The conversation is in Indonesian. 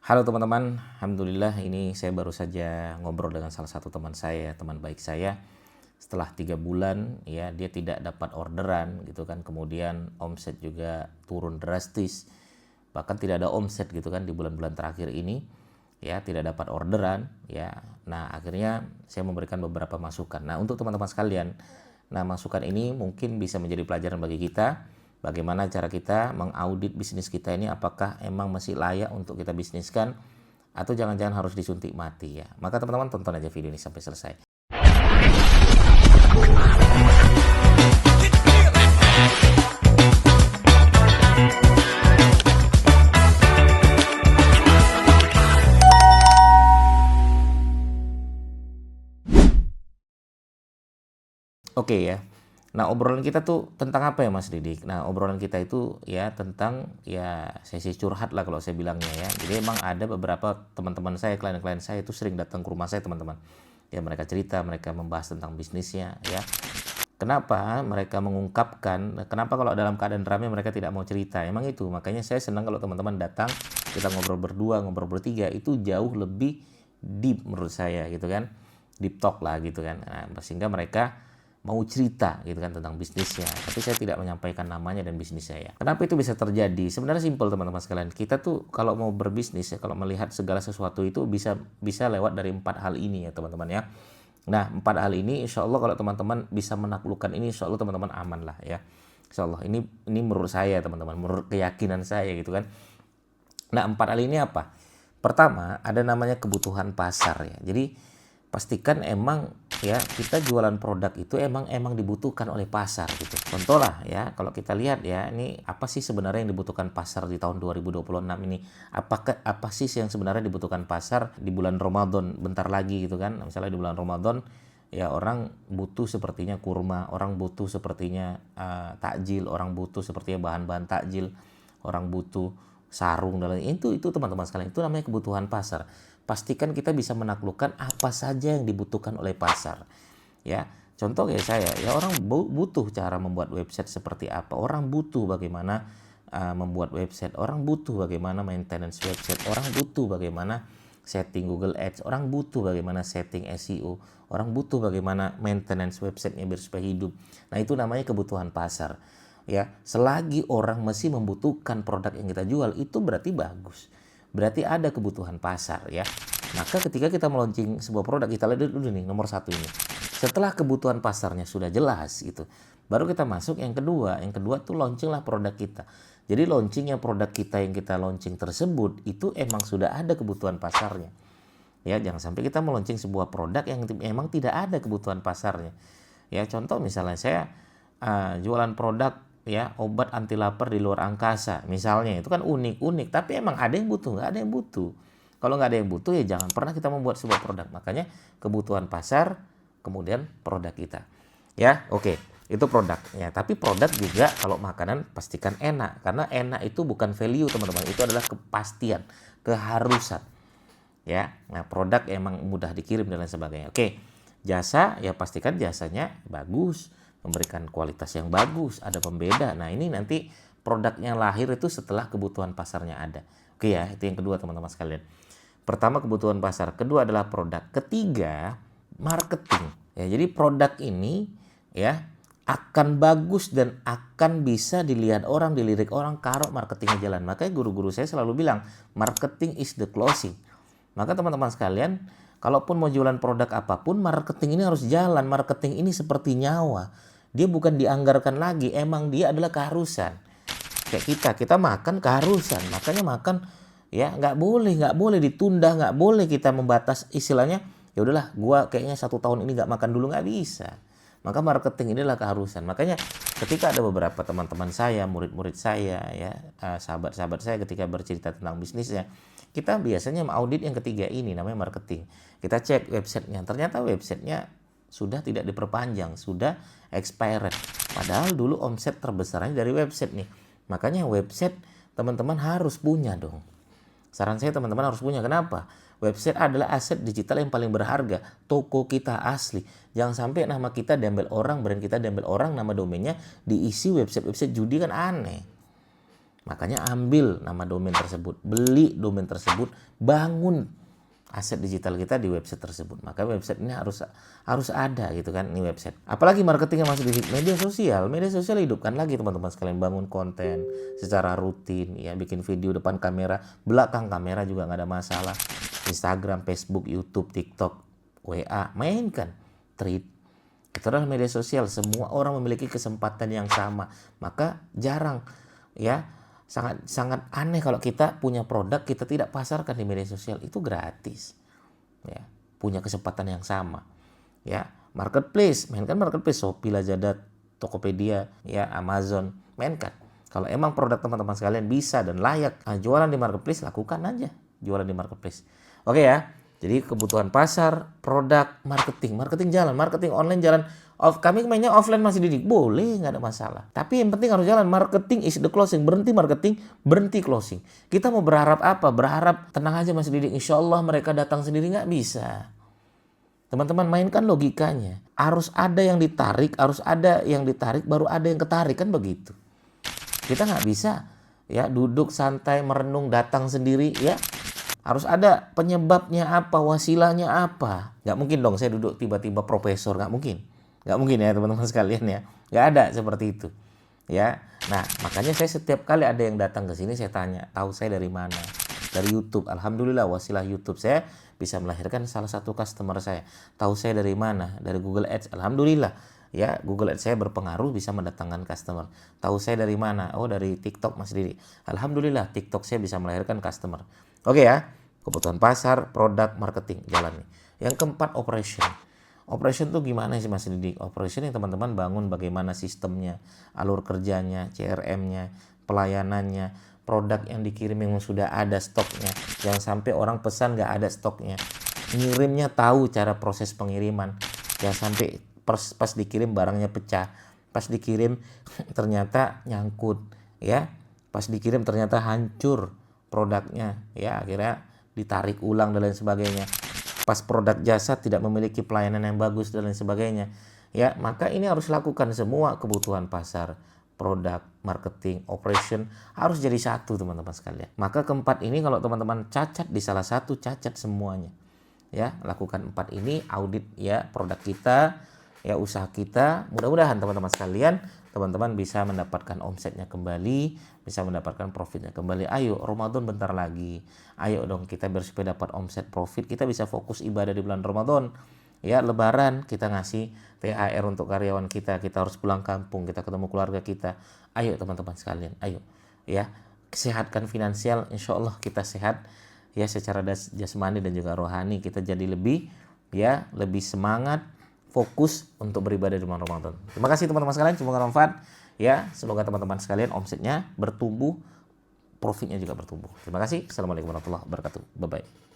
Halo teman-teman, Alhamdulillah ini saya baru saja ngobrol dengan salah satu teman saya, teman baik saya. Setelah 3 bulan ya dia tidak dapat orderan gitu kan, kemudian omset juga turun drastis. Bahkan tidak ada omset gitu kan di bulan-bulan terakhir ini ya, tidak dapat orderan ya. Nah, akhirnya saya memberikan beberapa masukan. Nah, untuk teman-teman sekalian, nah masukan ini mungkin bisa menjadi pelajaran bagi kita. Bagaimana cara kita mengaudit bisnis kita ini, apakah emang masih layak untuk kita bisniskan atau jangan-jangan harus disuntik mati ya. Maka teman-teman tonton aja video ini sampai selesai. Oke ya. Nah, obrolan kita tuh tentang apa ya Mas Didik? Nah, obrolan kita itu ya tentang ya sesi curhat lah kalau saya bilangnya ya. Jadi emang ada beberapa teman-teman saya, klien-klien saya itu sering datang ke rumah saya teman-teman. Ya mereka cerita, mereka membahas tentang bisnisnya ya. Kenapa mereka mengungkapkan, kenapa kalau dalam keadaan ramai mereka tidak mau cerita? Emang itu, makanya saya senang kalau teman-teman datang, kita ngobrol berdua, ngobrol bertiga, itu jauh lebih deep menurut saya gitu kan. Deep talk lah gitu kan. Nah, sehingga mereka mau cerita gitu kan tentang bisnisnya, tapi saya tidak menyampaikan namanya dan bisnis saya. Kenapa itu bisa terjadi? Sebenarnya simpel teman-teman sekalian. Kita tuh kalau mau berbisnis ya, kalau melihat segala sesuatu itu bisa lewat dari 4 hal ini ya teman-teman ya. Nah, 4 hal ini insya Allah kalau teman-teman bisa menaklukkan ini, insya Allah teman-teman aman lah ya. Insya Allah ini menurut saya teman-teman, menurut keyakinan saya gitu kan. Nah, 4 hal ini apa? Pertama, ada namanya kebutuhan pasar ya. Jadi pastikan emang ya kita jualan produk itu emang dibutuhkan oleh pasar gitu. Contoh lah ya, kalau kita lihat ya, ini apa sih sebenarnya yang dibutuhkan pasar di tahun 2026 ini? Apa sih yang sebenarnya dibutuhkan pasar di bulan Ramadan bentar lagi gitu kan? Misalnya di bulan Ramadan ya orang butuh sepertinya kurma, orang butuh sepertinya takjil, orang butuh sepertinya bahan-bahan takjil, orang butuh sarung dan lain itu teman-teman sekalian, itu namanya kebutuhan pasar. Pastikan kita bisa menaklukkan apa saja yang dibutuhkan oleh pasar ya. Contoh kayak saya ya, orang butuh cara membuat website seperti apa, orang butuh bagaimana membuat website, orang butuh bagaimana maintenance website, orang butuh bagaimana setting Google Ads, orang butuh bagaimana setting SEO, orang butuh bagaimana maintenance websitenya biar supaya hidup. Nah, itu namanya kebutuhan pasar ya. Selagi orang masih membutuhkan produk yang kita jual, itu berarti bagus, berarti ada kebutuhan pasar ya. Maka ketika kita meluncing sebuah produk, kita lihat dulu nih nomor 1 ini. Setelah kebutuhan pasarnya sudah jelas gitu, baru kita masuk yang kedua. Yang kedua tuh launchinglah produk kita. Jadi launchingnya produk kita yang kita launching tersebut itu emang sudah ada kebutuhan pasarnya ya. Jangan sampai kita meluncing sebuah produk yang emang tidak ada kebutuhan pasarnya ya. Contoh misalnya saya jualan produk ya obat anti lapar di luar angkasa misalnya, itu kan unik tapi emang ada yang butuh? Nggak ada yang butuh. Kalau nggak ada yang butuh ya jangan pernah kita membuat sebuah produk. Makanya kebutuhan pasar, kemudian produk kita ya. Oke, itu produknya. Tapi produk juga kalau makanan pastikan enak, karena enak itu bukan value teman-teman, itu adalah kepastian, keharusan ya. Nah, produk emang mudah dikirim dan lain sebagainya. Oke, jasa ya pastikan jasanya bagus, memberikan kualitas yang bagus, ada pembeda. Nah, ini nanti produknya lahir itu setelah kebutuhan pasarnya ada. Oke ya, itu yang kedua teman-teman sekalian. Pertama kebutuhan pasar, kedua adalah produk, ketiga marketing. Ya, jadi produk ini ya akan bagus dan akan bisa dilihat orang, dilirik orang kalau marketingnya jalan. Makanya guru-guru saya selalu bilang, marketing is the closing. Maka teman-teman sekalian, kalaupun mau jualan produk apapun, marketing ini harus jalan. Marketing ini seperti nyawa. Dia bukan dianggarkan lagi, emang dia adalah keharusan. Kayak kita makan keharusan, makanya makan ya nggak boleh ditunda, nggak boleh kita membatas istilahnya. Ya udahlah, gua kayaknya 1 tahun ini nggak makan dulu, nggak bisa. Maka marketing inilah keharusan. Makanya ketika ada beberapa teman-teman saya, murid-murid saya ya, sahabat-sahabat saya ketika bercerita tentang bisnisnya, kita biasanya audit yang ketiga ini namanya marketing. Kita cek websitenya, ternyata websitenya sudah tidak diperpanjang, sudah expired. Padahal dulu omset terbesarnya dari website nih. Makanya website teman-teman harus punya dong. Saran saya teman-teman harus punya. Kenapa? Website adalah aset digital yang paling berharga. Toko kita asli. Jangan sampai nama kita diambil orang, brand kita diambil orang, nama domainnya diisi website-website judi, kan aneh. Makanya ambil nama domain tersebut, beli domain tersebut, bangun aset digital kita di website tersebut. Maka website ini harus ada gitu kan, ini website. Apalagi marketingnya masih di media sosial hidupkan lagi teman-teman sekalian, bangun konten secara rutin ya, bikin video depan kamera, belakang kamera juga nggak ada masalah. Instagram, Facebook, YouTube, TikTok, WA, mainkan, Thread. Itu adalah media sosial, semua orang memiliki kesempatan yang sama. Maka jarang ya, sangat aneh kalau kita punya produk kita tidak pasarkan di media sosial. Itu gratis ya, punya kesempatan yang sama ya. Marketplace, mainkan marketplace, Shopee, Lazada, Tokopedia ya, Amazon, mainkan. Kalau emang produk teman-teman sekalian bisa dan layak jualan di marketplace, lakukan aja jualan di marketplace. Oke ya, jadi kebutuhan pasar, produk, marketing jalan, marketing online jalan. Kami mainnya offline masih Didik, boleh, nggak ada masalah. Tapi yang penting harus jalan. Marketing is the closing. Berhenti marketing, berhenti closing. Kita mau berharap apa? Berharap tenang aja masih Didik, insya Allah mereka datang sendiri, nggak bisa. Teman-teman mainkan logikanya. Harus ada yang ditarik, baru ada yang ketarik, kan begitu. Kita nggak bisa ya duduk santai merenung datang sendiri ya. Harus ada penyebabnya apa, wasilahnya apa. Nggak mungkin dong saya duduk tiba-tiba profesor, nggak mungkin. Nggak mungkin ya teman-teman sekalian ya. Nggak ada seperti itu. Ya, nah makanya saya setiap kali ada yang datang ke sini saya tanya, tahu saya dari mana? Dari YouTube. Alhamdulillah wasilah YouTube saya bisa melahirkan salah satu customer saya. Tahu saya dari mana? Dari Google Ads. Alhamdulillah. Ya, Google Ads saya berpengaruh bisa mendatangkan customer. Tahu saya dari mana? Oh, dari TikTok Mas Didi. Alhamdulillah TikTok saya bisa melahirkan customer. Oke ya, kebutuhan pasar, produk, marketing, jalan nih. Yang keempat, operation. Operation tuh gimana sih Mas Didi? Operation yang teman-teman bangun bagaimana sistemnya, alur kerjanya, CRM-nya, pelayanannya, produk yang dikirim yang sudah ada stoknya. Jangan sampai orang pesan nggak ada stoknya. Ngirimnya tahu cara proses pengiriman. Jangan sampai pas dikirim barangnya pecah. Pas dikirim ternyata nyangkut. Ya, pas dikirim ternyata hancur produknya. Ya, akhirnya ditarik ulang dan lain sebagainya. Pas produk jasa tidak memiliki pelayanan yang bagus dan lain sebagainya. Ya, maka ini harus lakukan semua kebutuhan pasar, produk, marketing, operation harus jadi satu teman-teman sekalian. Maka keempat ini kalau teman-teman cacat di salah satu, cacat semuanya. Ya, lakukan 4 ini, audit ya produk kita, ya usaha kita. Mudah-mudahan teman-teman sekalian, teman-teman bisa mendapatkan omsetnya kembali, bisa mendapatkan profitnya kembali. Ayo, Ramadan bentar lagi. Ayo dong kita supaya dapat omset profit, kita bisa fokus ibadah di bulan Ramadan. Ya, Lebaran kita ngasih THR untuk karyawan kita harus pulang kampung, kita ketemu keluarga kita. Ayo teman-teman sekalian, ayo ya, sehatkan finansial, insya Allah kita sehat ya secara jasmani dan juga rohani, kita jadi lebih semangat, fokus untuk beribadah di bulan Ramadan. Terima kasih teman-teman sekalian, semoga bermanfaat ya, semoga teman-teman sekalian omsetnya bertumbuh, profitnya juga bertumbuh. Terima kasih. Assalamualaikum warahmatullahi wabarakatuh. Bye bye.